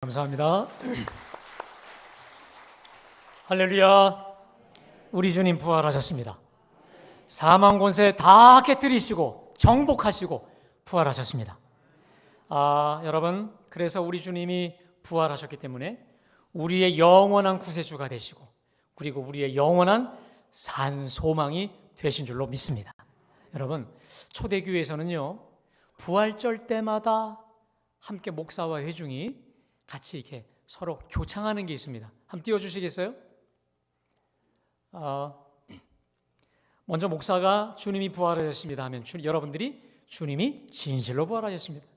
감사합니다. 할렐루야. 우리 주님 부활하셨습니다. 사망 권세 다 깨뜨리시고 정복하시고 부활하셨습니다. 여러분, 그래서 우리 주님이 부활하셨기 때문에 우리의 영원한 구세주가 되시고 그리고 우리의 영원한 산 소망이 되신 줄로 믿습니다. 여러분, 초대교회에서는요, 부활절 때마다 함께 목사와 회중이 같이 이렇게 서로 교창하는 게 있습니다. 한번 띄워주시겠어요? 먼저 목사가 주님이 부활하셨습니다 하면 여러분들이 주님이 진실로 부활하셨습니다.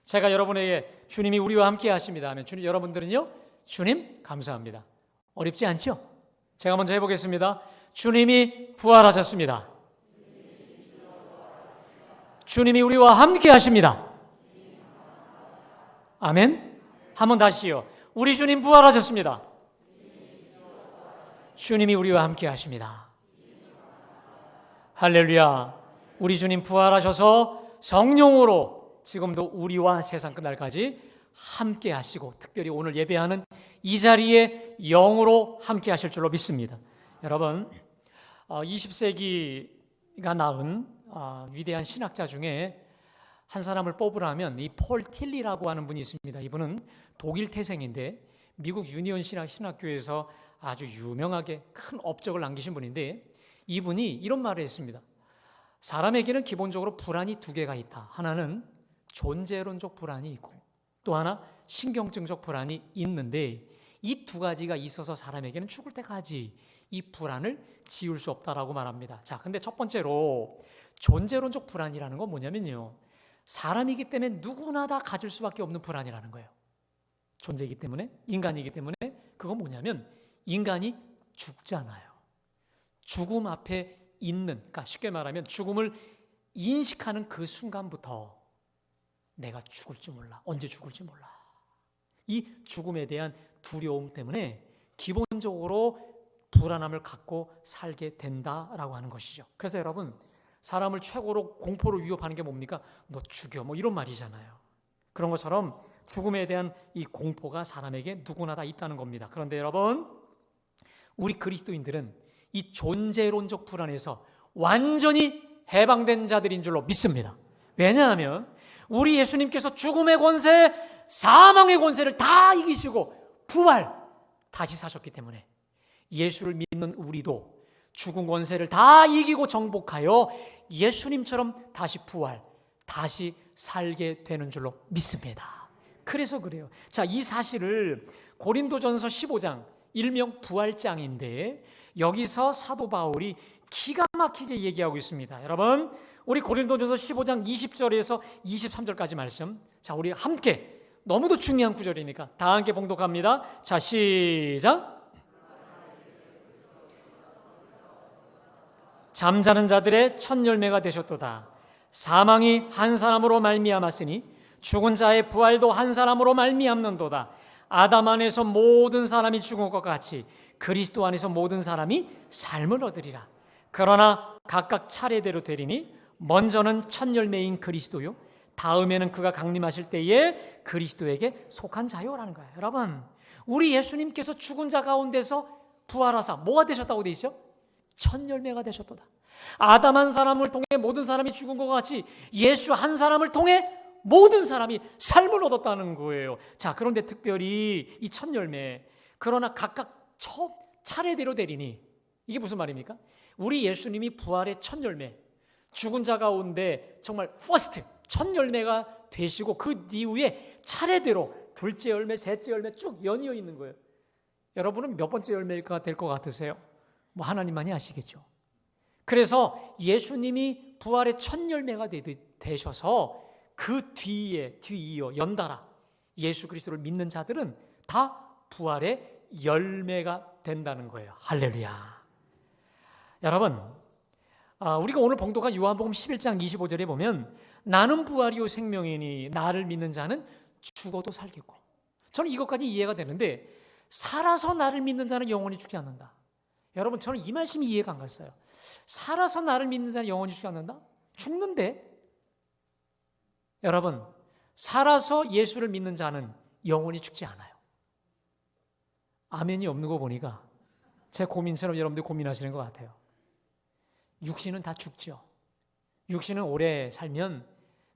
제가 여러분에게 주님이 우리와 함께 하십니다 하면 여러분들은요, 주님 감사합니다. 어렵지 않죠? 제가 먼저 해보겠습니다. 주님이 부활하셨습니다. 주님이 우리와 함께 하십니다. 아멘. 한번 다시요. 우리 주님 부활하셨습니다. 주님이 우리와 함께 하십니다. 할렐루야. 우리 주님 부활하셔서 성령으로 지금도 우리와 세상 끝날까지 함께 하시고 특별히 오늘 예배하는 이 자리에 영으로 함께 하실 줄로 믿습니다. 여러분, 20세기가 낳은 위대한 신학자 중에 한 사람을 뽑으라면 이 폴 틸리라고 하는 분이 있습니다. 이분은 독일 태생인데 미국 유니온 신학교에서 아주 유명하게 큰 업적을 남기신 분인데 이분이 이런 말을 했습니다. 사람에게는 기본적으로 불안이 두 개가 있다. 하나는 존재론적 불안이 있고 또 하나 신경증적 불안이 있는데 이 두 가지가 있어서 사람에게는 죽을 때까지 이 불안을 지울 수 없다라고 말합니다. 자, 근데 첫 번째로 존재론적 불안이라는 건 뭐냐면요, 사람이기 때문에 누구나 다 가질 수밖에 없는 불안이라는 거예요. 존재이기 때문에, 인간이기 때문에. 그건 뭐냐면 인간이 죽잖아요. 죽음 앞에 있는, 그러니까 쉽게 말하면 죽음을 인식하는 그 순간부터 내가 죽을지 몰라, 언제 죽을지 몰라, 이 죽음에 대한 두려움 때문에 기본적으로 불안함을 갖고 살게 된다라고 하는 것이죠. 그래서 여러분, 사람을 최고로 공포로 위협하는 게 뭡니까? 너 죽여, 뭐 이런 말이잖아요. 그런 것처럼 죽음에 대한 이 공포가 사람에게 누구나 다 있다는 겁니다. 그런데 여러분, 우리 그리스도인들은 이 존재론적 불안에서 완전히 해방된 자들인 줄로 믿습니다. 왜냐하면 우리 예수님께서 죽음의 권세, 사망의 권세를 다 이기시고 부활, 다시 사셨기 때문에 예수를 믿는 우리도 죽은 권세를 다 이기고 정복하여 예수님처럼 다시 부활, 다시 살게 되는 줄로 믿습니다. 그래서 그래요. 자, 이 사실을 고린도전서 15장, 일명 부활장인데 여기서 사도 바울이 기가 막히게 얘기하고 있습니다. 여러분, 우리 고린도전서 15장 20절에서 23절까지 말씀, 자, 우리 함께, 너무도 중요한 구절이니까 다 함께 봉독합니다. 자, 시작. 잠자는 자들의 첫 열매가 되셨도다. 사망이 한 사람으로 말미암았으니 죽은 자의 부활도 한 사람으로 말미암는도다. 아담 안에서 모든 사람이 죽은 것 같이 그리스도 안에서 모든 사람이 삶을 얻으리라. 그러나 각각 차례대로 되리니 먼저는 첫 열매인 그리스도요, 다음에는 그가 강림하실 때에 그리스도에게 속한 자요라는 거예요. 여러분, 우리 예수님께서 죽은 자 가운데서 부활하사 뭐가 되셨다고 돼 있죠? 첫 열매가 되셨도다. 아담 한 사람을 통해 모든 사람이 죽은 것 같이 예수 한 사람을 통해 모든 사람이 삶을 얻었다는 거예요. 자, 그런데 특별히 이 첫 열매, 그러나 각각 차례대로 되리니, 이게 무슨 말입니까? 우리 예수님이 부활의 첫 열매, 죽은 자 가운데 정말 퍼스트, 첫 열매가 되시고 그 이후에 차례대로 둘째 열매, 셋째 열매 쭉 연이어 있는 거예요. 여러분은 몇 번째 열매가 될 것 같으세요? 뭐 하나님만이 아시겠죠. 그래서 예수님이 부활의 첫 열매가 되셔서 그 뒤이어 연달아 예수 그리스도를 믿는 자들은 다 부활의 열매가 된다는 거예요. 할렐루야. 여러분, 우리가 오늘 봉독한 요한복음 11장 25절에 보면 나는 부활이요 생명이니 나를 믿는 자는 죽어도 살겠고, 저는 이것까지 이해가 되는데 살아서 나를 믿는 자는 영원히 죽지 않는다. 여러분, 저는 이 말씀이 이해가 안 갔어요. 살아서 나를 믿는 자는 영원히 죽지 않는다? 죽는데? 여러분, 살아서 예수를 믿는 자는 영혼이 죽지 않아요. 아멘이 없는 거 보니까 제 고민처럼 여러분들 고민하시는 것 같아요. 육신은 다 죽죠. 육신은 오래 살면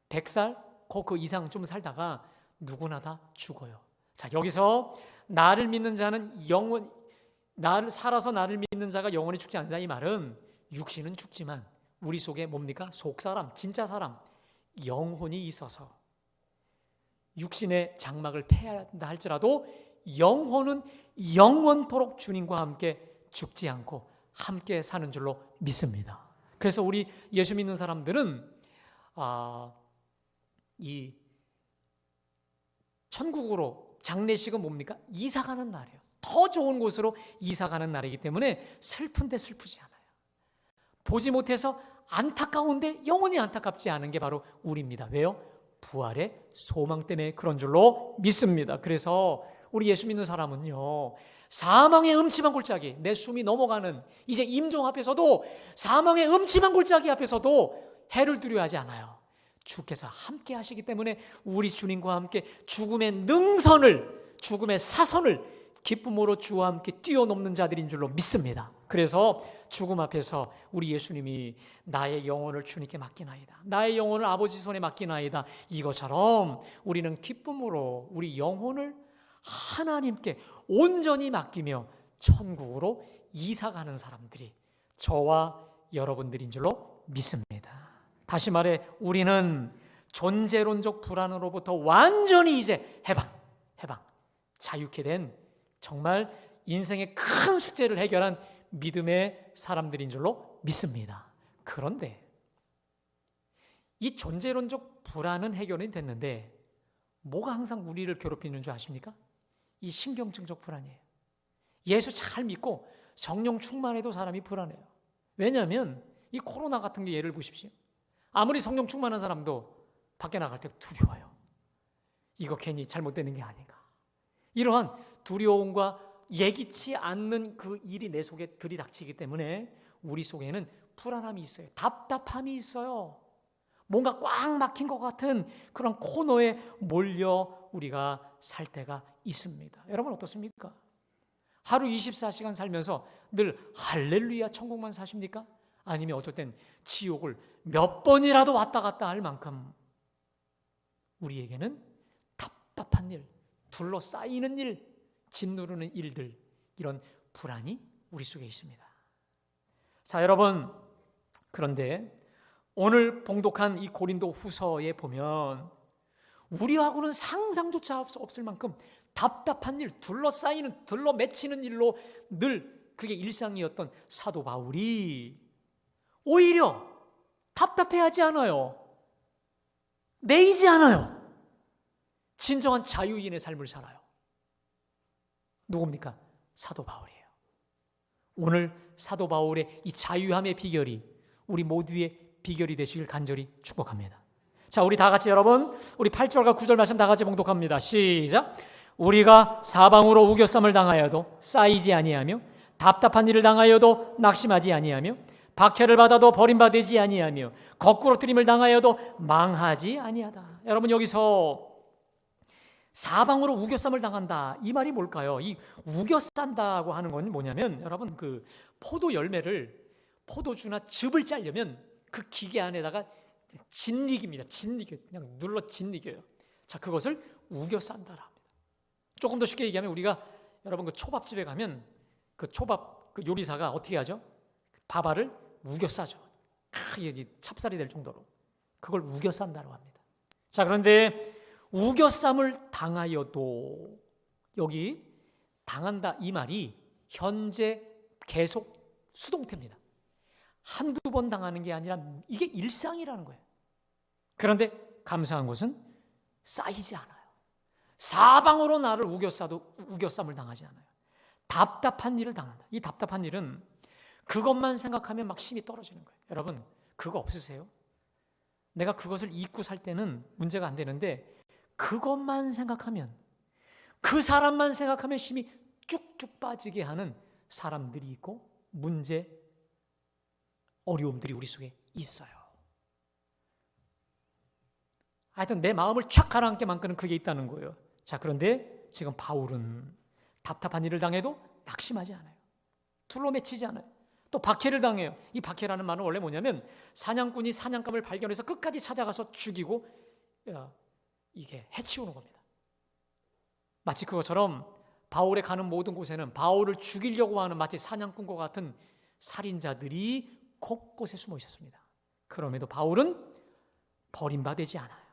100살, 그 이상 좀 살다가 누구나 다 죽어요. 자, 여기서 나를 믿는 자는 나를 살아서 나를 믿는 자가 영원히 죽지 않는다. 이 말은 육신은 죽지만 우리 속에 뭡니까? 속사람, 진짜 사람, 영혼이 있어서 육신의 장막을 패한다 할지라도 영혼은 영원토록 주님과 함께 죽지 않고 함께 사는 줄로 믿습니다. 그래서 우리 예수 믿는 사람들은 이 천국으로 장례식은 뭡니까? 이사가는 날이에요. 더 좋은 곳으로 이사가는 날이기 때문에 슬픈데 슬프지 않아요. 보지 못해서 안타까운데 영원히 안타깝지 않은 게 바로 우리입니다. 왜요? 부활의 소망 때문에 그런 줄로 믿습니다. 그래서 우리 예수 믿는 사람은요, 사망의 음침한 골짜기, 내 숨이 넘어가는 이제 임종 앞에서도, 사망의 음침한 골짜기 앞에서도 해를 두려워하지 않아요. 주께서 함께 하시기 때문에 우리 주님과 함께 죽음의 능선을, 죽음의 사선을 기쁨으로 주와 함께 뛰어넘는 자들인 줄로 믿습니다. 그래서 죽음 앞에서 우리 예수님이 나의 영혼을 주님께 맡기나이다, 나의 영혼을 아버지 손에 맡기나이다, 이것처럼 우리는 기쁨으로 우리 영혼을 하나님께 온전히 맡기며 천국으로 이사가는 사람들이 저와 여러분들인 줄로 믿습니다. 다시 말해 우리는 존재론적 불안으로부터 완전히 이제 해방, 자유케 된 정말 인생의 큰 숙제를 해결한 믿음의 사람들인 줄로 믿습니다. 그런데 이 존재론적 불안은 해결이 됐는데 뭐가 항상 우리를 괴롭히는 줄 아십니까? 이 신경증적 불안이에요. 예수 잘 믿고 성령 충만해도 사람이 불안해요. 왜냐하면 이 코로나 같은 게 예를 보십시오. 아무리 성령 충만한 사람도 밖에 나갈 때 두려워요. 이거 괜히 잘못되는 게 아닌가. 이러한 두려움과 예기치 않는 그 일이 내 속에 들이닥치기 때문에 우리 속에는 불안함이 있어요. 답답함이 있어요. 뭔가 꽉 막힌 것 같은 그런 코너에 몰려 우리가 살 때가 있습니다. 여러분 어떻습니까? 하루 24시간 살면서 늘 할렐루야 천국만 사십니까? 아니면 어쩔 땐 지옥을 몇 번이라도 왔다 갔다 할 만큼 우리에게는 답답한 일, 둘러싸이는 일, 짓누르는 일들, 이런 불안이 우리 속에 있습니다. 자, 여러분, 그런데 오늘 봉독한 이 고린도 후서에 보면 우리하고는 상상조차 없을 만큼 답답한 일, 둘러맺히는 일로 늘 그게 일상이었던 사도 바울이 오히려 답답해하지 않아요. 매이지 않아요. 진정한 자유인의 삶을 살아요. 누굽니까? 사도 바울이에요. 오늘 사도 바울의 이 자유함의 비결이 우리 모두의 비결이 되시길 간절히 축복합니다. 자, 우리 다 같이 여러분, 우리 8절과 9절 말씀 다 같이 봉독합니다. 시작. 우리가 사방으로 우겨쌈을 당하여도 쌓이지 아니하며 답답한 일을 당하여도 낙심하지 아니하며 박해를 받아도 버림받지 아니하며 거꾸로 뜨림을 당하여도 망하지 아니하다. 여러분, 여기서 사방으로 우겨쌈을 당한다, 이 말이 뭘까요? 이 우겨싼다고 하는 건 뭐냐면, 여러분, 그 포도 열매를, 포도주나 즙을 짜려면 그 기계 안에다가 짓이깁니다. 짓이겨, 그냥 눌러 짓이겨요. 자, 그것을 우겨싼다라 합니다. 조금 더 쉽게 얘기하면 우리가 여러분 그 초밥집에 가면 그 초밥 그 요리사가 어떻게 하죠? 밥알을 우겨싸죠. 찹쌀이 될 정도로 그걸 우겨싼다고 합니다. 자, 그런데 우겨쌈을 당하여도, 여기 당한다 이 말이 현재 계속 수동태입니다. 한두 번 당하는 게 아니라 이게 일상이라는 거예요. 그런데 감사한 것은 쌓이지 않아요. 사방으로 나를 우겨쌈을 당하지 않아요. 답답한 일을 당한다. 이 답답한 일은 그것만 생각하면 막 힘이 떨어지는 거예요. 여러분, 그거 없으세요? 내가 그것을 잊고 살 때는 문제가 안 되는데 그것만 생각하면, 그 사람만 생각하면 힘이 쭉쭉 빠지게 하는 사람들이 있고 문제, 어려움들이 우리 속에 있어요. 하여튼 내 마음을 촥 가라앉게 만드는 그게 있다는 거예요. 자, 그런데 지금 바울은 답답한 일을 당해도 낙심하지 않아요. 둘로 맺히지 않아요. 또 박해를 당해요. 이 박해라는 말은 원래 뭐냐면 사냥꾼이 사냥감을 발견해서 끝까지 찾아가서 죽이고 이게 해치우는 겁니다. 마치 그것처럼 바울의 가는 모든 곳에는 바울을 죽이려고 하는 마치 사냥꾼과 같은 살인자들이 곳곳에 숨어 있었습니다. 그럼에도 바울은 버림받지 않아요.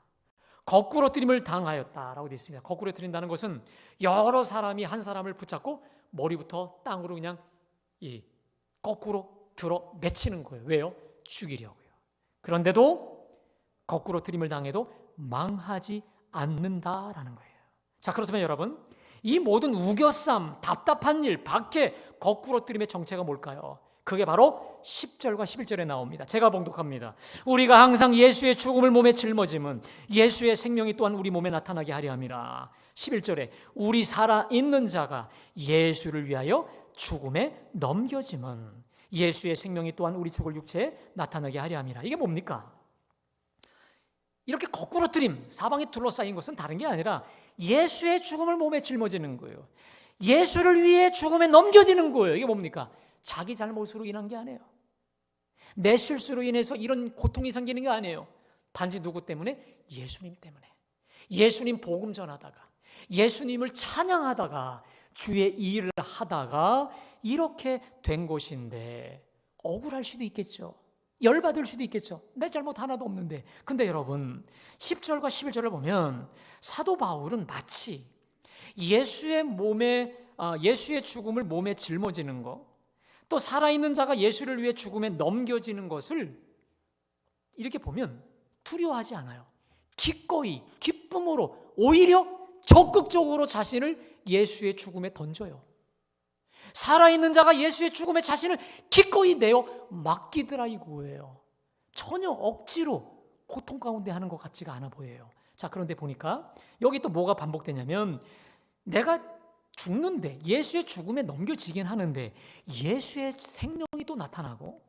거꾸로뜨림을 당하였다라고 되어 있습니다. 거꾸로뜨린다는 것은 여러 사람이 한 사람을 붙잡고 머리부터 땅으로 그냥 거꾸로 들어 맺히는 거예요. 왜요? 죽이려고요. 그런데도 거꾸로뜨림을 당해도 망하지 않는다라는 거예요. 자, 그렇다면 여러분, 이 모든 우겨쌈, 답답한 일, 박해, 거꾸로뜨림의 정체가 뭘까요? 그게 바로 10절과 11절에 나옵니다. 제가 봉독합니다. 우리가 항상 예수의 죽음을 몸에 짊어짐은 예수의 생명이 또한 우리 몸에 나타나게 하려 함이라. 11절에 우리 살아있는 자가 예수를 위하여 죽음에 넘겨짐은 예수의 생명이 또한 우리 죽을 육체에 나타나게 하려 함이라. 이게 뭡니까? 이렇게 거꾸로뜨림, 사방에 둘러싸인 것은 다른 게 아니라 예수의 죽음을 몸에 짊어지는 거예요. 예수를 위해 죽음에 넘겨지는 거예요. 이게 뭡니까? 자기 잘못으로 인한 게 아니에요. 내 실수로 인해서 이런 고통이 생기는 게 아니에요. 단지 누구 때문에? 예수님 때문에. 예수님 복음 전하다가, 예수님을 찬양하다가, 주의 일을 하다가 이렇게 된 것인데 억울할 수도 있겠죠. 열받을 수도 있겠죠. 내 잘못 하나도 없는데. 근데 여러분, 10절과 11절을 보면 사도 바울은 마치 예수의 죽음을 몸에 짊어지는 거, 또 살아있는 자가 예수를 위해 죽음에 넘겨지는 것을 이렇게 보면 두려워하지 않아요. 기꺼이, 기쁨으로, 오히려 적극적으로 자신을 예수의 죽음에 던져요. 살아있는 자가 예수의 죽음에 자신을 기꺼이 내어 맡기더라 이거예요. 전혀 억지로 고통 가운데 하는 것 같지가 않아 보여요. 자, 그런데 보니까 여기 또 뭐가 반복되냐면 내가 죽는데 예수의 죽음에 넘겨지긴 하는데 예수의 생명이 또 나타나고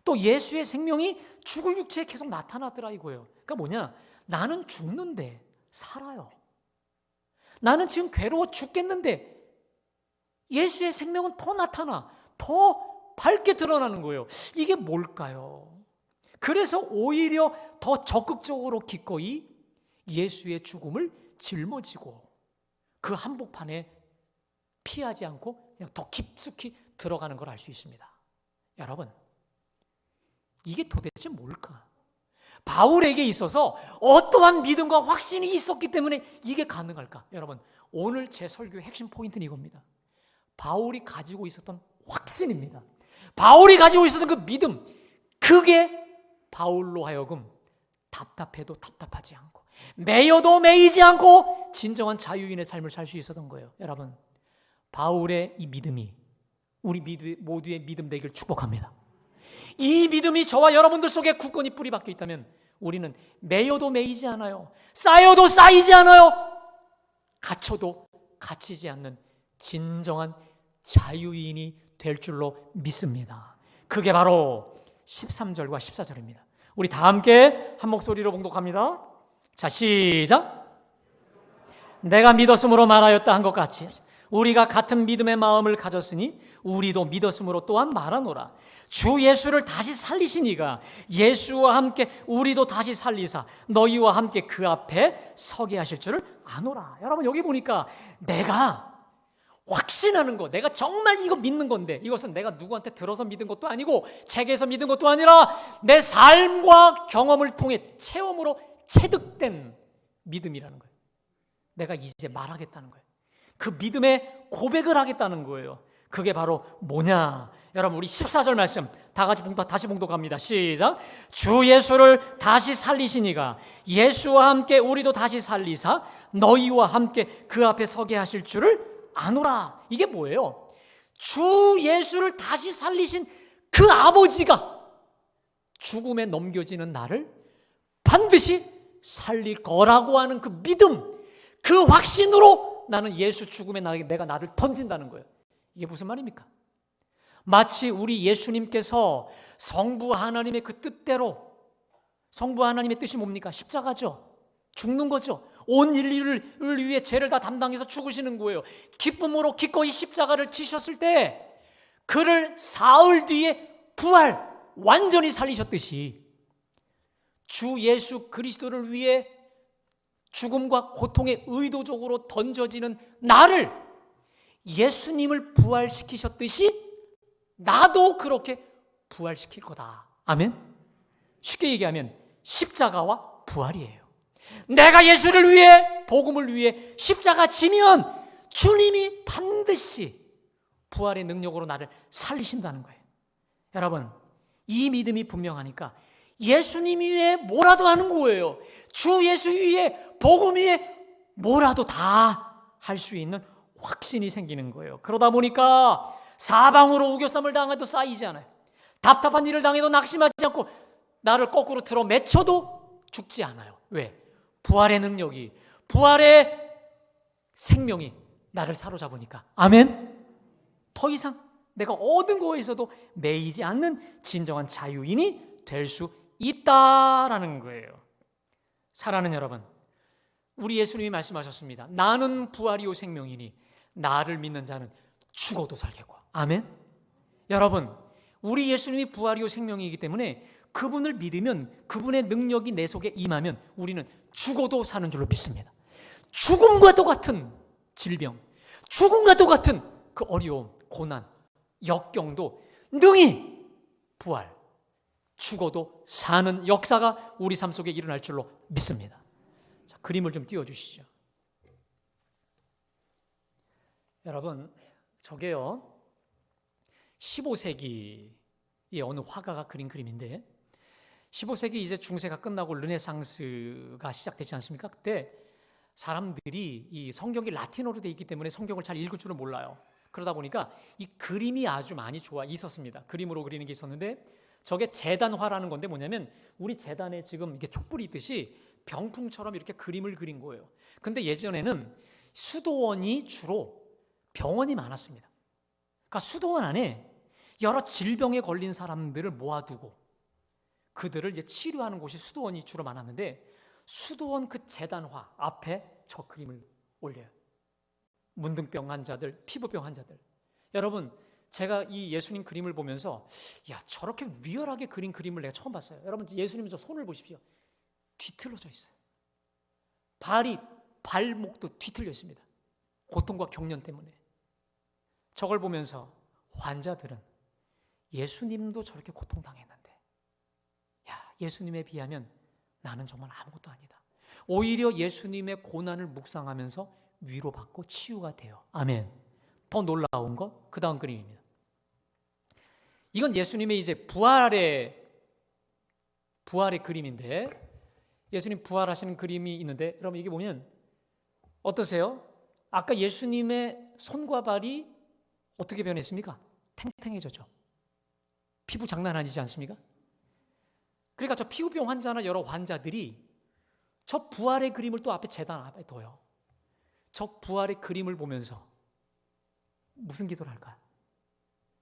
또 예수의 생명이 죽을 육체에 계속 나타나더라 이거예요. 그러니까 뭐냐? 나는 죽는데 살아요. 나는 지금 괴로워 죽겠는데 예수의 생명은 더 나타나, 더 밝게 드러나는 거예요. 이게 뭘까요? 그래서 오히려 더 적극적으로 기꺼이 예수의 죽음을 짊어지고 그 한복판에 피하지 않고 그냥 더 깊숙이 들어가는 걸 알 수 있습니다. 여러분, 이게 도대체 뭘까? 바울에게 있어서 어떠한 믿음과 확신이 있었기 때문에 이게 가능할까? 여러분, 오늘 제 설교의 핵심 포인트는 이겁니다. 바울이 가지고 있었던 확신입니다. 바울이 가지고 있었던 그 믿음, 그게 바울로 하여금 답답해도 답답하지 않고 매여도 매이지 않고 진정한 자유인의 삶을 살 수 있었던 거예요. 여러분, 바울의 이 믿음이 우리 모두의 믿음 되기를 축복합니다. 이 믿음이 저와 여러분들 속에 굳건히 뿌리 박혀 있다면 우리는 매여도 매이지 않아요. 쌓여도 쌓이지 않아요. 갇혀도 갇히지 않는 진정한 자유인이 될 줄로 믿습니다. 그게 바로 13절과 14절입니다. 우리 다 함께 한 목소리로 봉독합니다. 자, 시작. 내가 믿었으므로 말하였다 한 것 같이 우리가 같은 믿음의 마음을 가졌으니 우리도 믿었으므로 또한 말하노라. 주 예수를 다시 살리신 이가 예수와 함께 우리도 다시 살리사 너희와 함께 그 앞에 서게 하실 줄을 아노라. 여러분, 여기 보니까 내가 확신하는 거, 내가 정말 이거 믿는 건데 이것은 내가 누구한테 들어서 믿은 것도 아니고 책에서 믿은 것도 아니라 내 삶과 경험을 통해 체험으로 체득된 믿음이라는 거예요. 내가 이제 말하겠다는 거예요. 그 믿음의 고백을 하겠다는 거예요. 그게 바로 뭐냐? 여러분, 우리 14절 말씀 다 같이 다시 봉독합니다. 시작. 주 예수를 다시 살리신 이가 예수와 함께 우리도 다시 살리사 너희와 함께 그 앞에 서게 하실 줄을 아노라. 이게 뭐예요? 주 예수를 다시 살리신 그 아버지가 죽음에 넘겨지는 나를 반드시 살릴 거라고 하는 그 믿음, 그 확신으로 나는 예수 죽음에 내가 나를 던진다는 거예요. 이게 무슨 말입니까? 마치 우리 예수님께서 성부 하나님의 그 뜻대로, 성부 하나님의 뜻이 뭡니까? 십자가죠. 죽는 거죠. 온 인류를 위해 죄를 다 담당해서 죽으시는 거예요. 기쁨으로 기꺼이 십자가를 지셨을 때 그를 사흘 뒤에 부활, 완전히 살리셨듯이 주 예수 그리스도를 위해 죽음과 고통에 의도적으로 던져지는 나를 예수님을 부활시키셨듯이 나도 그렇게 부활시킬 거다. 아멘? 쉽게 얘기하면 십자가와 부활이에요. 내가 예수를 위해, 복음을 위해 십자가 지면 주님이 반드시 부활의 능력으로 나를 살리신다는 거예요. 여러분, 이 믿음이 분명하니까 예수님 위에 뭐라도 하는 거예요. 주 예수 위에, 복음 위에 뭐라도 다 할 수 있는 확신이 생기는 거예요. 그러다 보니까 사방으로 우겨쌈을 당해도 쌓이지 않아요. 답답한 일을 당해도 낙심하지 않고 나를 거꾸로 들어 맺혀도 죽지 않아요. 왜? 부활의 능력이, 부활의 생명이 나를 사로잡으니까. 아멘? 더 이상 내가 얻은 거에서도 매이지 않는 진정한 자유인이 될 수 있다라는 거예요. 사랑하는 여러분, 우리 예수님이 말씀하셨습니다. 나는 부활이요 생명이니 나를 믿는 자는 죽어도 살겠고. 아멘? 여러분, 우리 예수님이 부활이요 생명이기 때문에 그분을 믿으면, 그분의 능력이 내 속에 임하면 우리는 죽어도 사는 줄로 믿습니다. 죽음과 똑같은 질병, 죽음과 똑같은 그 어려움, 고난, 역경도 능히 부활, 죽어도 사는 역사가 우리 삶 속에 일어날 줄로 믿습니다. 자, 그림을 좀 띄워주시죠. 여러분, 저게요 15세기의 어느 화가가 그린 그림인데, 15세기 이제 중세가 끝나고 르네상스가 시작되지 않습니까? 그때 사람들이 이 성경이 라틴어로 되어 있기 때문에 성경을 잘 읽을 줄은 몰라요. 그러다 보니까 이 그림이 아주 많이 좋아 있었습니다. 그림으로 그리는 게 있었는데, 저게 제단화라는 건데 뭐냐면 우리 제단에 지금 이렇게 촛불이 있듯이 병풍처럼 이렇게 그림을 그린 거예요. 근데 예전에는 수도원이 주로 병원이 많았습니다. 그러니까 수도원 안에 여러 질병에 걸린 사람들을 모아두고 그들을 이제 치료하는 곳이 수도원이 주로 많았는데, 수도원 그 제단화 앞에 저 그림을 올려요. 문둥병 환자들, 피부병 환자들. 여러분, 제가 이 예수님 그림을 보면서 야, 저렇게 리얼하게 그린 그림을 내가 처음 봤어요. 여러분, 예수님 저 손을 보십시오. 뒤틀어져 있어요. 발목도 뒤틀려 있습니다. 고통과 경련 때문에. 저걸 보면서 환자들은 예수님도 저렇게 고통당했는데, 야, 예수님에 비하면 나는 정말 아무것도 아니다. 오히려 예수님의 고난을 묵상하면서 위로받고 치유가 돼요. 아멘. 더 놀라운 거, 그 다음 그림입니다. 이건 예수님의 이제 부활의 그림인데, 예수님 부활하시는 그림이 있는데, 여러분 이게 보면 어떠세요? 아까 예수님의 손과 발이 어떻게 변했습니까? 탱탱해졌죠. 피부 장난 아니지 않습니까? 그러니까 저 피부병 환자나 여러 환자들이 저 부활의 그림을 또 앞에 제단 앞에 둬요. 저 부활의 그림을 보면서 무슨 기도를 할까요?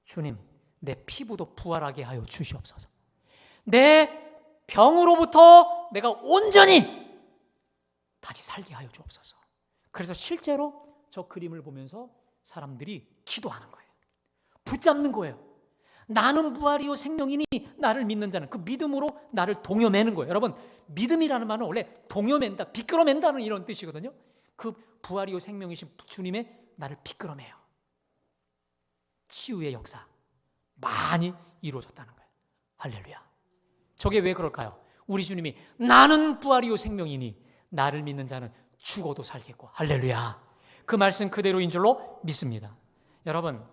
주님, 내 피부도 부활하게 하여 주시옵소서. 내 병으로부터 내가 온전히 다시 살게 하여 주옵소서. 그래서 실제로 저 그림을 보면서 사람들이 기도하는 거예요. 붙잡는 거예요. 나는 부활이요 생명이니 나를 믿는 자는, 그 믿음으로 나를 동여매는 거예요. 여러분, 믿음이라는 말은 원래 동여맨다, 비끌어맨다는 이런 뜻이거든요. 그 부활이요 생명이신 주님의 나를 비끌어매요. 치유의 역사 많이 이루어졌다는 거예요. 할렐루야. 저게 왜 그럴까요? 우리 주님이 나는 부활이요 생명이니 나를 믿는 자는 죽어도 살겠고. 할렐루야. 그 말씀 그대로인 줄로 믿습니다. 여러분,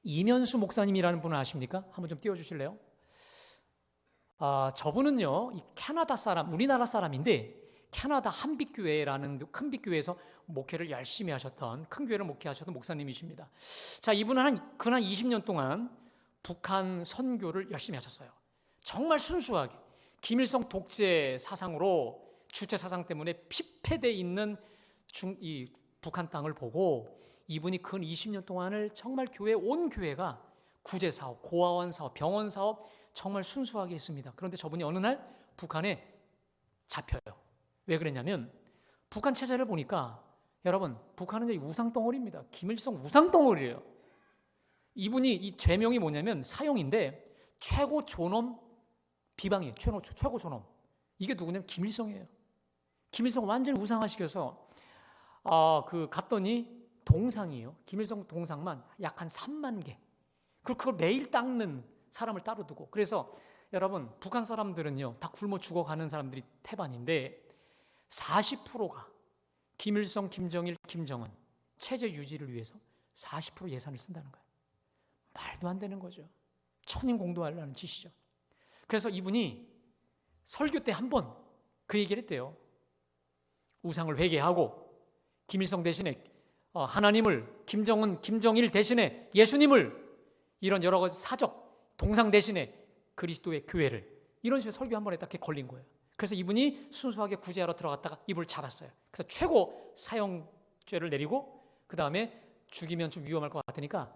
이면수 목사님이라는 분을 아십니까? 한번 좀 띄워주실래요? 저분은요, 이 캐나다 사람, 우리나라 사람인데 캐나다 한빛교회라는 큰 빛교회에서 목회를 열심히 하셨던, 큰 교회를 목회하셨던 목사님이십니다. 자, 이분은 그한 20년 동안 북한 선교를 열심히 하셨어요. 정말 순수하게 김일성 독재 사상으로, 주체 사상 때문에 피폐되어 있는 이 북한 땅을 보고 이분이 근 20년 동안을 정말 온 교회가 구제 사업, 고아원 사업, 병원 사업 정말 순수하게 했습니다. 그런데 저분이 어느 날 북한에 잡혀요. 왜 그랬냐면 북한 체제를 보니까 여러분, 북한은 우상덩어리입니다. 김일성 우상덩어리예요. 이분이 이 죄명이 뭐냐면 사형인데 최고 존엄 비방이에요. 최고 존엄. 이게 누구냐면 김일성이에요. 김일성 완전히 우상화시켜서 갔더니 동상이에요. 김일성 동상만 약 한 3만 개. 그걸 매일 닦는 사람을 따로 두고. 그래서 여러분, 북한 사람들은요 다 굶어 죽어가는 사람들이 태반인데 40%가 김일성, 김정일, 김정은 체제 유지를 위해서 40% 예산을 쓴다는 거예요. 말도 안 되는 거죠. 천인공도하려는 짓이죠. 그래서 이분이 설교 때 한 번 그 얘기를 했대요. 우상을 회개하고 김일성 대신에 하나님을, 김정은, 김정일 대신에 예수님을, 이런 여러 가지 사적 동상 대신에 그리스도의 교회를, 이런 식으로 설교 한 번에 딱 걸린 거예요. 그래서 이분이 순수하게 구제하러 들어갔다가 이분을 잡았어요. 그래서 최고 사형죄를 내리고 그 다음에 죽이면 좀 위험할 것 같으니까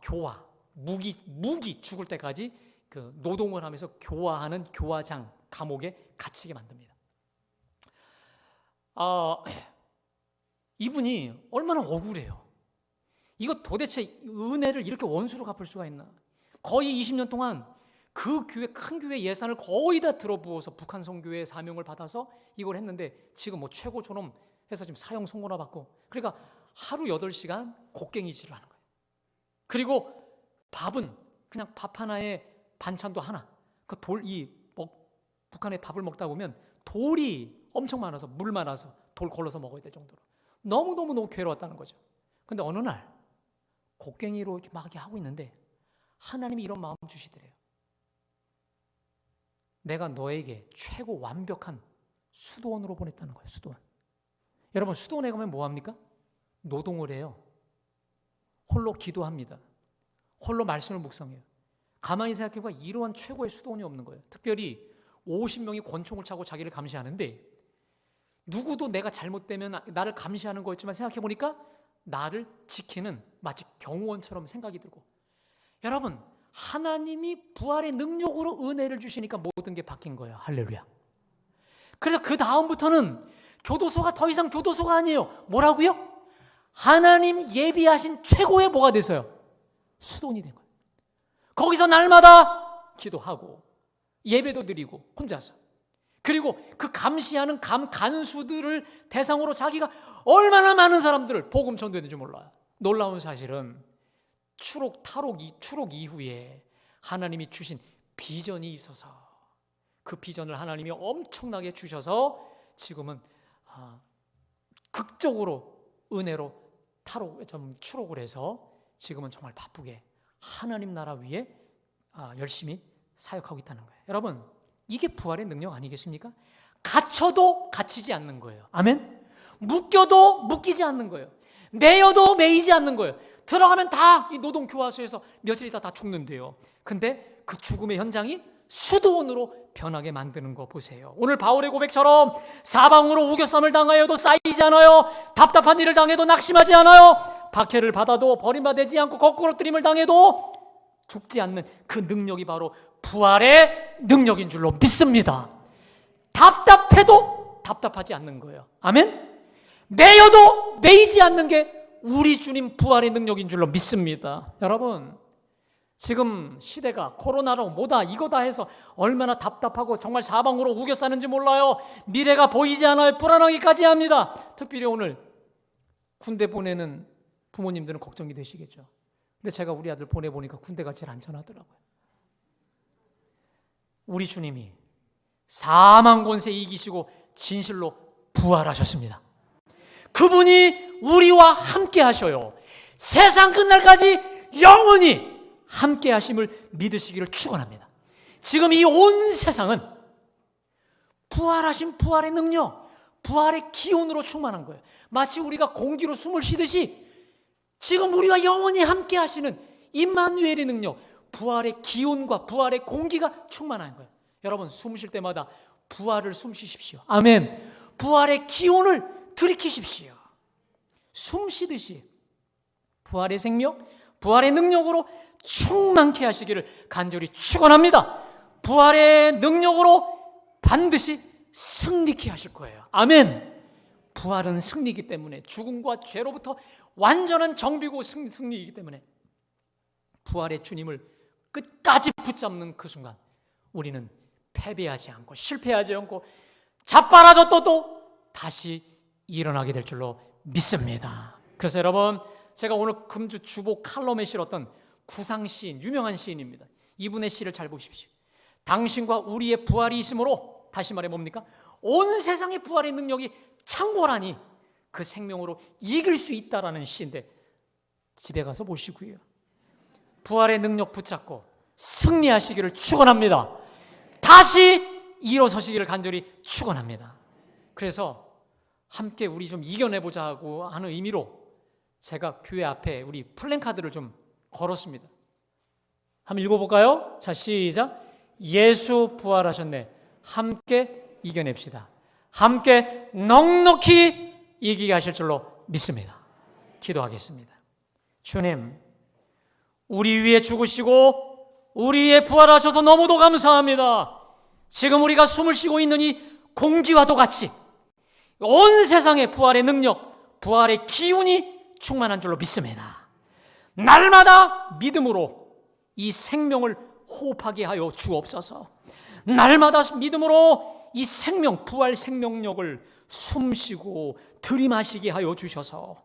교화, 무기 죽을 때까지 그 노동을 하면서 교화하는 교화장 감옥에 갇히게 만듭니다. 이분이 얼마나 억울해요. 이거 도대체 은혜를 이렇게 원수로 갚을 수가 있나? 거의 20년 동안 그 교회, 큰 교회 예산을 거의 다 들어부어서 북한 선교회의 사명을 받아서 이걸 했는데 지금 뭐 최고 존엄 해서 지금 사형 선고나 받고, 그러니까 하루 8시간 곡괭이질을 하는 거예요. 그리고 밥은 그냥 밥 하나에 반찬도 하나. 북한의 밥을 먹다 보면 돌이 엄청 많아서, 물 많아서 돌 걸러서 먹어야 될 정도로 너무 괴로웠다는 거죠. 근데 어느 날 곡괭이로 이렇게 막 하고 있는데 하나님이 이런 마음 주시더래요. 내가 너에게 최고 완벽한 수도원으로 보냈다는 거예요. 수도원. 여러분, 수도원에 가면 뭐합니까? 노동을 해요. 홀로 기도합니다. 홀로 말씀을 묵상해요. 가만히 생각해보면 이러한 최고의 수도원이 없는 거예요. 특별히 50명이 권총을 차고 자기를 감시하는데 누구도 내가 잘못되면 나를 감시하는 거였지만 생각해보니까 나를 지키는 마치 경호원처럼 생각이 들고, 여러분, 하나님이 부활의 능력으로 은혜를 주시니까 모든 게 바뀐 거예요. 할렐루야. 그래서 그 다음부터는 교도소가 더 이상 교도소가 아니에요. 뭐라고요? 하나님 예비하신 최고의 뭐가 됐어요? 수도원이 된 거예요. 거기서 날마다 기도하고 예배도 드리고 혼자서, 그리고 그 감시하는 간수들을 대상으로 자기가 얼마나 많은 사람들을 복음 전도했는지 몰라요. 놀라운 사실은 추록 이후에 하나님이 주신 비전이 있어서 그 비전을 하나님이 엄청나게 주셔서 지금은 극적으로 은혜로 추록을 해서 지금은 정말 바쁘게 하나님 나라 위에 열심히 사역하고 있다는 거예요. 여러분, 이게 부활의 능력 아니겠습니까? 갇혀도 갇히지 않는 거예요. 아멘? 묶여도 묶이지 않는 거예요. 매여도 매이지 않는 거예요. 들어가면 다 이 노동교화소에서 며칠 있다 다 죽는데요. 근데 그 죽음의 현장이 수도원으로 변하게 만드는 거 보세요. 오늘 바울의 고백처럼 사방으로 우겨쌈을 당하여도 쌓이지 않아요. 답답한 일을 당해도 낙심하지 않아요. 박해를 받아도 버림받지 않고 거꾸로 뜨림을 당해도 죽지 않는 그 능력이 바로 부활의 능력인 줄로 믿습니다. 답답해도 답답하지 않는 거예요. 아멘? 매여도 매이지 않는 게 우리 주님 부활의 능력인 줄로 믿습니다. 여러분, 지금 시대가 코로나로 뭐다 이거다 해서 얼마나 답답하고 정말 사방으로 우겨 싸는지 몰라요. 미래가 보이지 않아요. 불안하기까지 합니다. 특별히 오늘 군대 보내는 부모님들은 걱정이 되시겠죠. 근데 제가 우리 아들 보내보니까 군대가 제일 안전하더라고요. 우리 주님이 사망 권세 이기시고 진실로 부활하셨습니다. 그분이 우리와 함께 하셔요. 세상 끝날까지 영원히 함께 하심을 믿으시기를 축원합니다. 지금 이 온 세상은 부활하신 부활의 능력, 부활의 기운으로 충만한 거예요. 마치 우리가 공기로 숨을 쉬듯이 지금 우리와 영원히 함께 하시는 임마누엘의 능력, 부활의 기운과 부활의 공기가 충만한 거예요. 여러분, 숨 쉴 때마다 부활을 숨 쉬십시오. 아멘. 부활의 기운을 들이키십시오. 숨 쉬듯이 부활의 생명, 부활의 능력으로 충만케 하시기를 간절히 축원합니다. 부활의 능력으로 반드시 승리케 하실 거예요. 아멘. 부활은 승리이기 때문에, 죽음과 죄로부터 완전한 정비고 승리이기 때문에 부활의 주님을 끝까지 붙잡는 그 순간 우리는 패배하지 않고 실패하지 않고 자빠라졌어도 다시 일어나게 될 줄로 믿습니다. 그래서 여러분, 제가 오늘 금주 주보 칼럼에 실었던 구상시인, 유명한 시인입니다. 이분의 시를 잘 보십시오. 당신과 우리의 부활이 있으므로, 다시 말해 뭡니까? 온 세상의 부활의 능력이 창궐하니 그 생명으로 이길 수 있다라는 시인데, 집에 가서 보시고요, 부활의 능력 붙잡고 승리하시기를 축원합니다. 다시 일어서시기를 간절히 축원합니다. 그래서 함께 우리 좀 이겨내보자 하고 하는 의미로 제가 교회 앞에 우리 플랜카드를 좀 걸었습니다. 한번 읽어볼까요? 자, 시작. 예수 부활하셨네. 함께 이겨냅시다. 함께 넉넉히 이기게 하실 줄로 믿습니다. 기도하겠습니다. 주님, 우리 위에 죽으시고 우리 위에 부활하셔서 너무도 감사합니다. 지금 우리가 숨을 쉬고 있는 이 공기와도 같이 온 세상의 부활의 능력, 부활의 기운이 충만한 줄로 믿습니다. 날마다 믿음으로 이 생명을 호흡하게 하여 주옵소서. 날마다 믿음으로 이 생명, 부활 생명력을 숨쉬고 들이마시게 하여 주셔서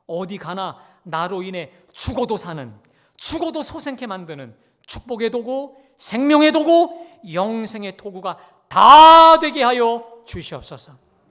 어디 가나 나로 인해 죽어도 사는, 죽어도 소생케 만드는 축복의 도구, 생명의 도구, 영생의 도구가 다 되게 하여 주시옵소서.